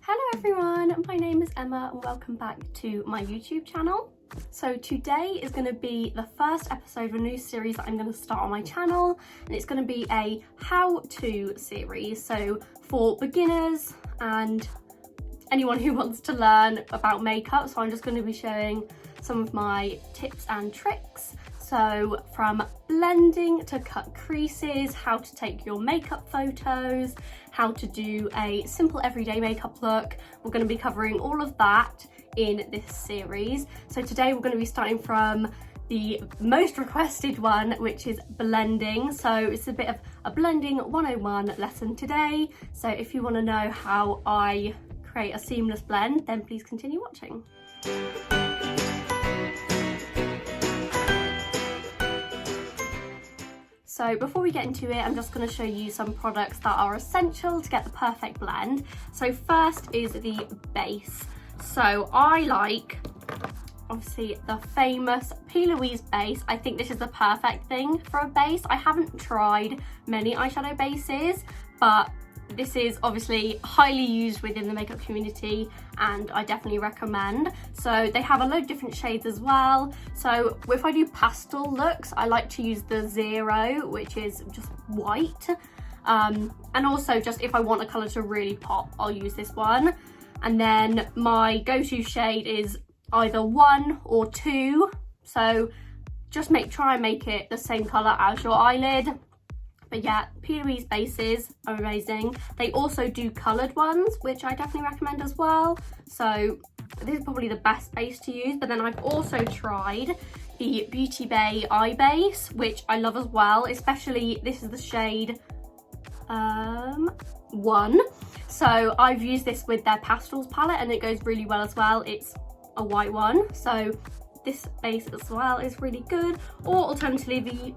Hello everyone, my name is Emma and welcome back to my YouTube channel. So today is going to be the first episode of a new series that I'm going to start on my channel, and it's going to be a how-to series, so for beginners and anyone who wants to learn about makeup. So I'm just going to be showing some of my tips and tricks. So from blending to cut creases, how to take your makeup photos, how to do a simple everyday makeup look. We're going to be covering all of that in this series. So today we're going to be starting from the most requested one, which is blending. So it's a bit of a blending 101 lesson today. So if you want to know how I create a seamless blend, then please continue watching. So before we get into it, I'm just going to show you some products that are essential to get the perfect blend. So first is the base. So I like, obviously, the famous P. Louise base. I think this is the perfect thing for a base. I haven't tried many eyeshadow bases, but this is obviously highly used within the makeup community and I definitely recommend. So they have a load of different shades as well. So if I do pastel looks, I like to use the 0, which is just white. And also just if I want a colour to really pop, I'll use this one. And then my go-to shade is either 1 or 2. So just try and make it the same colour as your eyelid. But yeah, P. Louise bases are amazing. They also do coloured ones, which I definitely recommend as well. So this is probably the best base to use. But then I've also tried the Beauty Bay eye base, which I love as well. Especially, this is the shade 1. So I've used this with their pastels palette and it goes really well as well. It's a white one. So this base as well is really good, or alternatively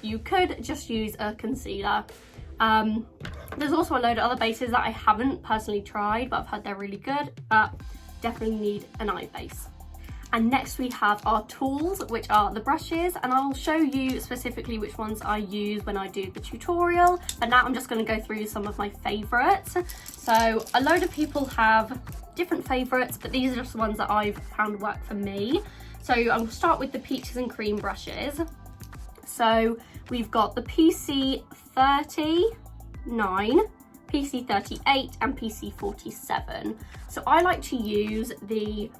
you could just use a concealer. There's also a load of other bases that I haven't personally tried, but I've heard they're really good, but definitely need an eye base. And next we have our tools, which are the brushes, and I'll show you specifically which ones I use when I do the tutorial, but now I'm just going to go through some of my favourites. So a load of people have different favourites, but these are just the ones that I've found work for me. So I'll start with the Peaches and Cream brushes. So we've got the PC39, PC38 and PC47. So I like to use the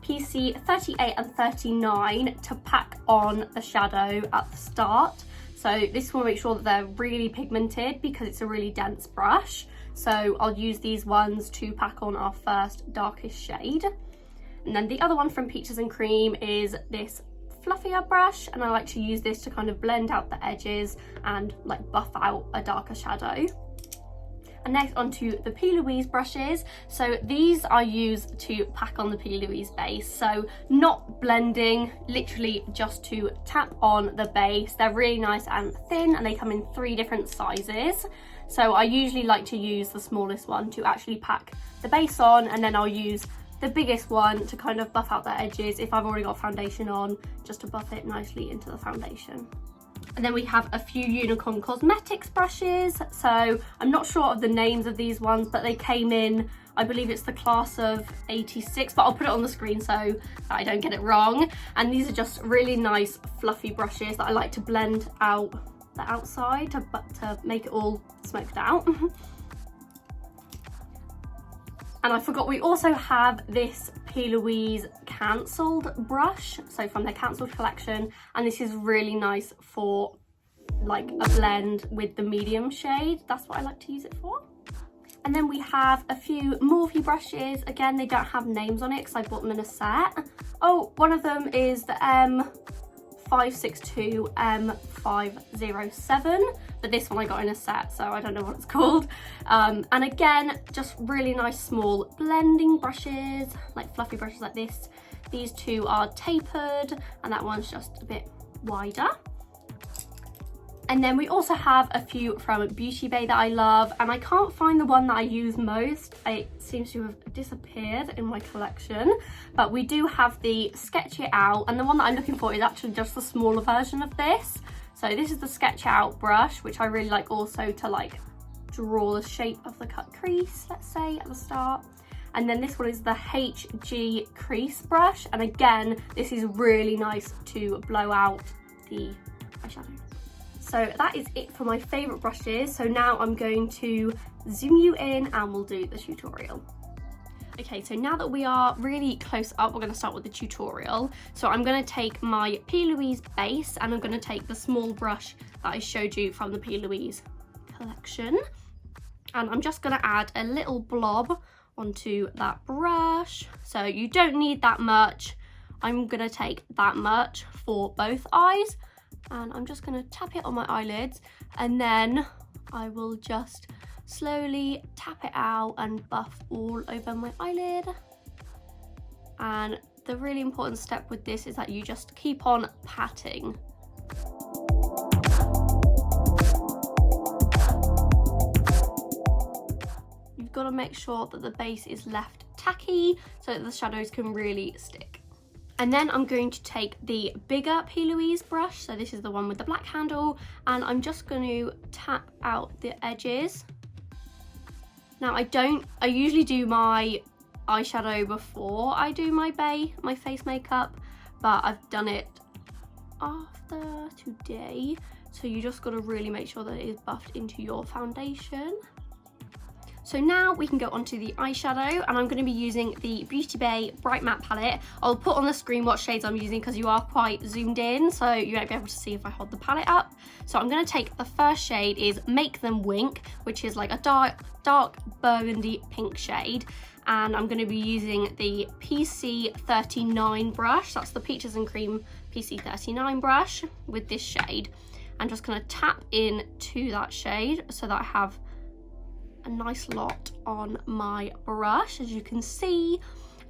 PC38 and 39 to pack on the shadow at the start. So this will make sure that they're really pigmented because it's a really dense brush. So I'll use these ones to pack on our first darkest shade. And then the other one from Peaches and Cream is this fluffier brush, and I like to use this to kind of blend out the edges and like buff out a darker shadow. And next onto the P. Louise brushes. So these I use to pack on the P. Louise base. So not blending, literally just to tap on the base. They're really nice and thin and they come in 3 different sizes. So I usually like to use the smallest one to actually pack the base on, and then I'll use the biggest one to kind of buff out the edges if I've already got foundation on, just to buff it nicely into the foundation. And then we have a few Unicorn Cosmetics brushes. So I'm not sure of the names of these ones, but they came in, I believe it's the class of 86, but I'll put it on the screen so that I don't get it wrong. And these are just really nice fluffy brushes that I like to blend out the outside to make it all smoked out. And I forgot, we also have this P. Louise Cancelled brush, so from their Cancelled collection, and this is really nice for like a blend with the medium shade. That's what I like to use it for. And then we have a few Morphe brushes. Again, they don't have names on it because I bought them in a set. Oh, one of them is the M562 M507, but this one I got in a set, so I don't know what it's called. And again, just really nice small blending brushes, like fluffy brushes like this. These two are tapered and that one's just a bit wider. And then we also have a few from Beauty Bay that I love, and I can't find the one that I use most. It seems to have disappeared in my collection, but we do have the Sketch It Out, and the one that I'm looking for is actually just the smaller version of this. So this is the Sketch It Out brush, which I really like also to like draw the shape of the cut crease, let's say, at the start. And then this one is the HG crease brush. And again, this is really nice to blow out the eyeshadow. So that is it for my favourite brushes. So now I'm going to zoom you in and we'll do the tutorial. Okay, so now that we are really close up, we're going to start with the tutorial. So I'm going to take my P. Louise base and I'm going to take the small brush that I showed you from the P. Louise collection. And I'm just going to add a little blob onto that brush. So you don't need that much. I'm going to take that much for both eyes. And I'm just going to tap it on my eyelids. And then I will just slowly tap it out and buff all over my eyelid. And the really important step with this is that you just keep on patting. You've got to make sure that the base is left tacky so that the shadows can really stick. And then I'm going to take the bigger P. Louise brush, so this is the one with the black handle, and I'm just going to tap out the edges. Now I usually do my eyeshadow before I do my face makeup, but I've done it after today. So you just got to really make sure that it is buffed into your foundation. So now we can go onto the eyeshadow, and I'm going to be using the Beauty Bay Bright Matte palette. I'll put on the screen what shades I'm using because you are quite zoomed in, so you won't be able to see if I hold the palette up. So I'm going to take the first shade is Make Them Wink, which is like a dark burgundy pink shade. And I'm going to be using the PC39 brush. That's the Peaches and Cream PC39 brush with this shade. I'm just going to tap into that shade so that I have a nice lot on my brush, as you can see.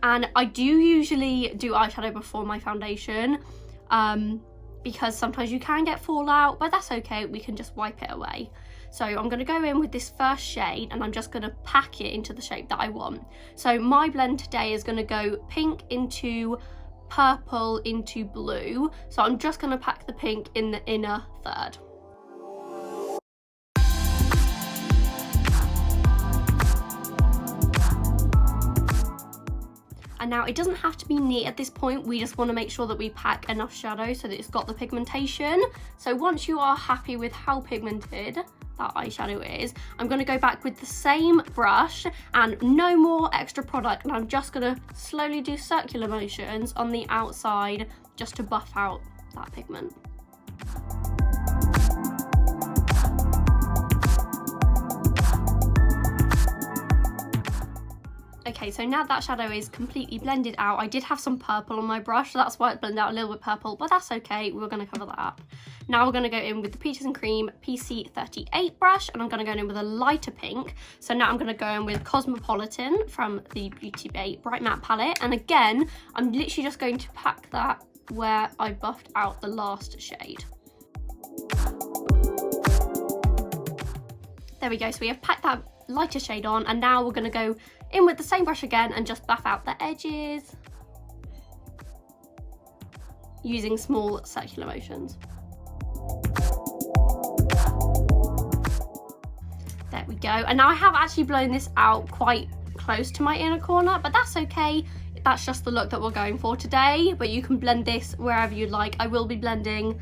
And I do usually do eyeshadow before my foundation because sometimes you can get fallout, but that's okay, we can just wipe it away. So I'm going to go in with this first shade and I'm just going to pack it into the shape that I want. So my blend today is going to go pink into purple into blue, so I'm just going to pack the pink in the inner third. And now it doesn't have to be neat at this point, we just want to make sure that we pack enough shadow so that it's got the pigmentation. So once you are happy with how pigmented that eyeshadow is, I'm going to go back with the same brush and no more extra product, and I'm just going to slowly do circular motions on the outside just to buff out that pigment. Okay, so now that shadow is completely blended out, I did have some purple on my brush, so that's why it blended out a little bit purple, but that's okay, we're going to cover that up. Now we're going to go in with the Peaches and Cream PC38 brush, and I'm going to go in with a lighter pink. So now I'm going to go in with Cosmopolitan from the Beauty Bay Bright Matte palette, and again, I'm literally just going to pack that where I buffed out the last shade. There we go, so we have packed that lighter shade on, and now we're going to go in with the same brush again and just buff out the edges using small circular motions. There we go, and now I have actually blown this out quite close to my inner corner, but that's okay, that's just the look that we're going for today, but you can blend this wherever you'd like. I will be blending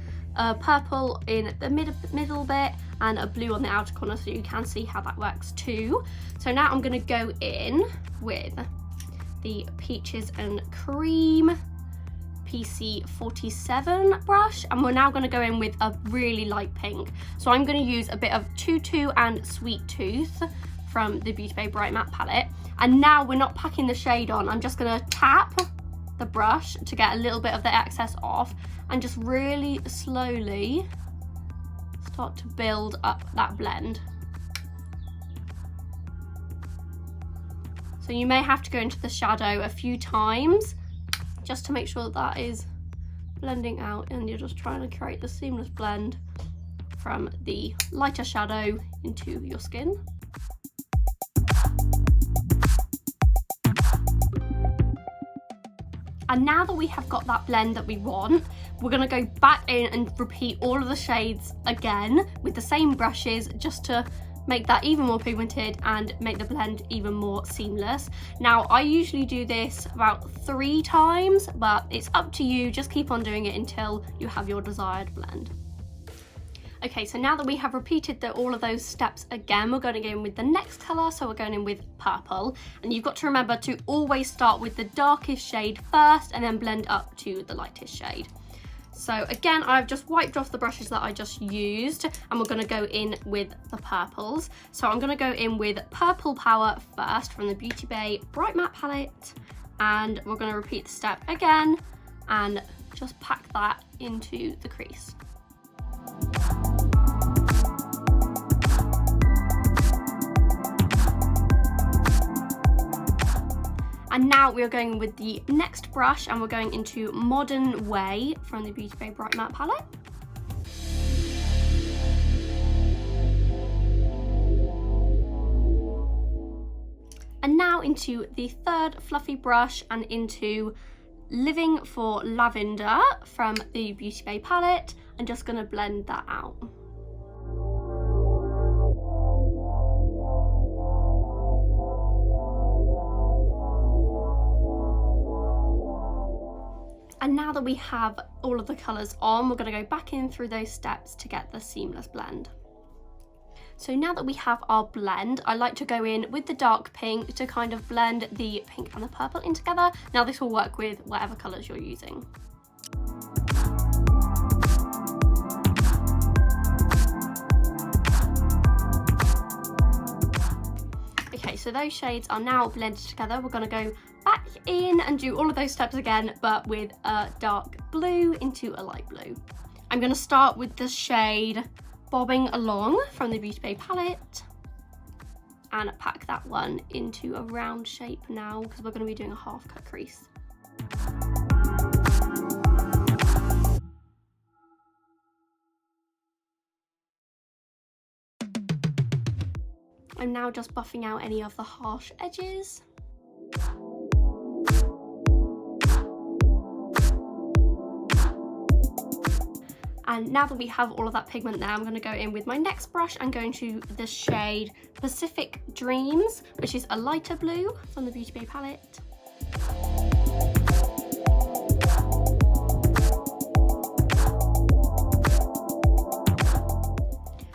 purple in the middle bit and a blue on the outer corner, so you can see how that works too. So now I'm going to go in with the Peaches and Cream PC47 brush, and we're now going to go in with a really light pink. So I'm going to use a bit of Tutu and Sweet Tooth from the Beauty Bay Bright Matte palette, and now we're not packing the shade on, I'm just going to tap the brush to get a little bit of the excess off and just really slowly start to build up that blend. So you may have to go into the shadow a few times just to make sure that is blending out, and you're just trying to create the seamless blend from the lighter shadow into your skin. And now that we have got that blend that we want, we're going to go back in and repeat all of the shades again with the same brushes just to make that even more pigmented and make the blend even more seamless. Now, I usually do this about 3 times, but it's up to you. Just keep on doing it until you have your desired blend. Okay, so now that we have repeated all of those steps again, we're going to go in with the next colour, so we're going in with purple. And you've got to remember to always start with the darkest shade first and then blend up to the lightest shade. So again, I've just wiped off the brushes that I just used, and we're going to go in with the purples. So I'm going to go in with Purple Power first from the Beauty Bay Bright Matte palette, and we're going to repeat the step again and just pack that into the crease. And now we're going with the next brush, and we're going into Modern Way from the Beauty Bay Bright Matte palette. And now into the third fluffy brush and into Living for Lavender from the Beauty Bay palette. I'm just going to blend that out. And now that we have all of the colours on, we're going to go back in through those steps to get the seamless blend. So now that we have our blend, I like to go in with the dark pink to kind of blend the pink and the purple in together. Now this will work with whatever colours you're using. Okay, so those shades are now blended together. We're going to go back in and do all of those steps again, but with a dark blue into a light blue. I'm going to start with the shade Bobbing Along from the Beauty Bay palette and pack that one into a round shape now, because we're going to be doing a half cut crease. I'm now just buffing out any of the harsh edges. And now that we have all of that pigment there, I'm going to go in with my next brush and go into the shade Pacific Dreams, which is a lighter blue from the Beauty Bay palette.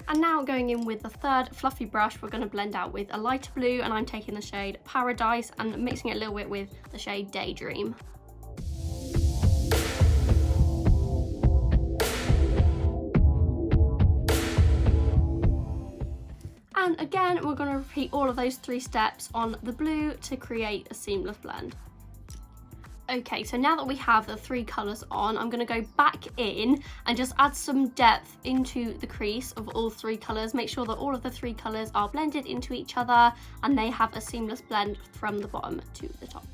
And now going in with the third fluffy brush, we're going to blend out with a lighter blue, and I'm taking the shade Paradise and mixing it a little bit with the shade Daydream. And again, we're going to repeat all of those 3 steps on the blue to create a seamless blend. Okay, so now that we have the 3 colours on, I'm going to go back in and just add some depth into the crease of all 3 colours. Make sure that all of the 3 colours are blended into each other and they have a seamless blend from the bottom to the top.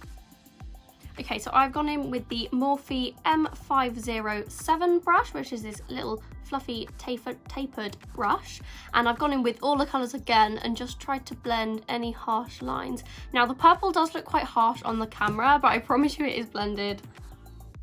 Okay, so I've gone in with the Morphe M507 brush, which is this little fluffy tapered brush, and I've gone in with all the colours again and just tried to blend any harsh lines. Now the purple does look quite harsh on the camera, but I promise you it is blended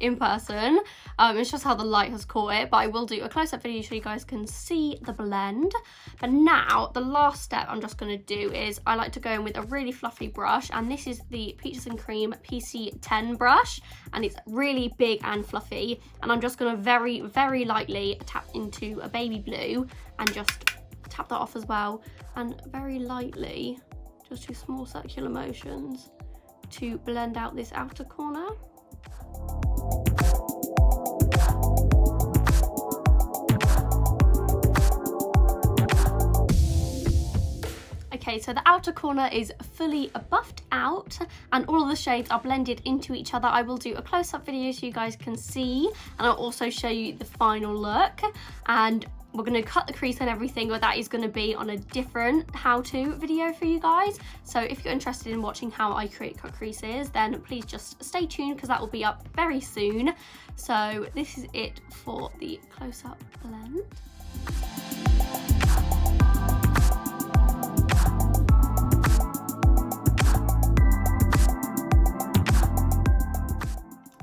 in person. It's just how the light has caught it, but I will do a close-up video so you guys can see the blend. But now the last step I'm just going to do is I like to go in with a really fluffy brush, and this is the Peaches and Cream PC10 brush, and it's really big and fluffy, and I'm just going to very, very lightly tap into a baby blue and just tap that off as well, and very lightly just do small circular motions to blend out this outer corner. Okay, so the outer corner is fully buffed out and all of the shades are blended into each other. I will do a close-up video so you guys can see, and I'll also show you the final look, and we're going to cut the crease and everything, but that is going to be on a different how-to video for you guys. So if you're interested in watching how I create cut creases, then please just stay tuned because that will be up very soon. So this is it for the close-up blend.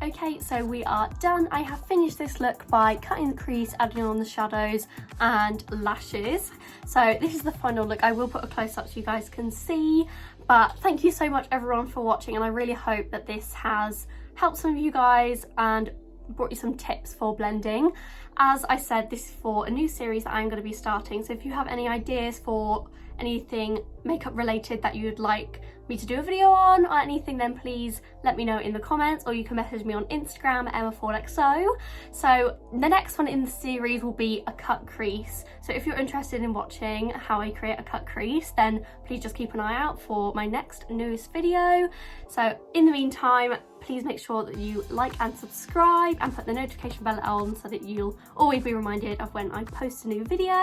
Okay, so we are done. I have finished this look by cutting the crease, adding on the shadows and lashes. So this is the final look. I will put a close-up so you guys can see, but thank you so much everyone for watching, and I really hope that this has helped some of you guys and brought you some tips for blending. As I said, this is for a new series that I'm going to be starting, so if you have any ideas for anything makeup related that you'd like me to do a video on or anything, then please let me know in the comments, or you can message me on Instagram, EmmaFordXO. So the next one in the series will be a cut crease. So if you're interested in watching how I create a cut crease, then please just keep an eye out for my next newest video. So in the meantime, please make sure that you like and subscribe and put the notification bell on so that you'll always be reminded of when I post a new video.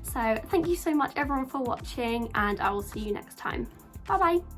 So thank you so much everyone for watching, and I will see you next time. Bye bye.